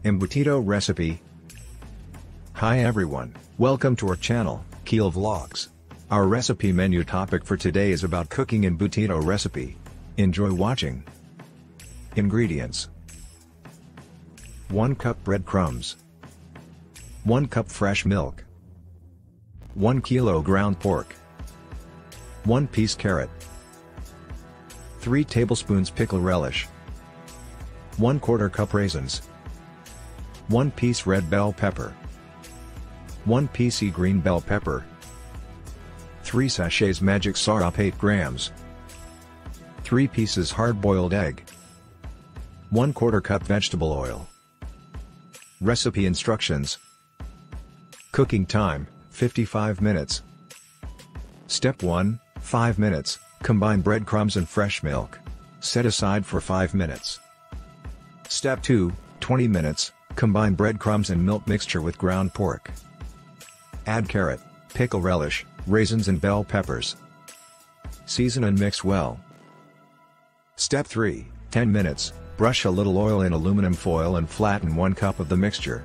Embutido Recipe. Hi everyone, welcome to our channel, Kiel Vlogs. Our recipe menu topic for today is about cooking Embutido Recipe. Enjoy watching. Ingredients: 1 cup breadcrumbs, 1 cup fresh milk, 1 kilo ground pork, 1 piece carrot, 3 tablespoons pickle relish, 1/4 cup raisins, 1 piece red bell pepper, 1 piece green bell pepper, 3 sachets Magic Sarap 8 grams, 3 pieces hard-boiled egg, 1/4 cup vegetable oil. Recipe instructions. Cooking time, 55 minutes. Step 1, 5 minutes, combine breadcrumbs and fresh milk. Set aside for 5 minutes. Step 2, 20 minutes, combine breadcrumbs and milk mixture with ground pork. Add carrot, pickle relish, raisins and bell peppers. Season and mix well. Step 3, 10 minutes, brush a little oil in aluminum foil and flatten 1 cup of the mixture.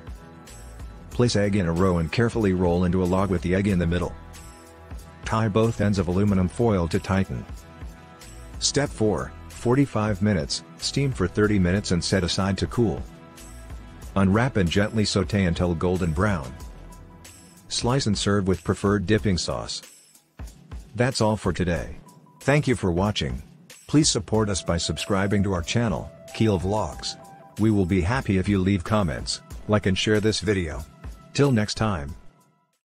Place egg in a row and carefully roll into a log with the egg in the middle. Tie both ends of aluminum foil to tighten. Step 4, 45 minutes, steam for 30 minutes and set aside to cool. Unwrap and gently sauté until golden brown. Slice and serve with preferred dipping sauce. That's all for today. Thank you for watching. Please support us by subscribing to our channel, Kiel Vlogs. We will be happy if you leave comments, like and share this video. Till next time.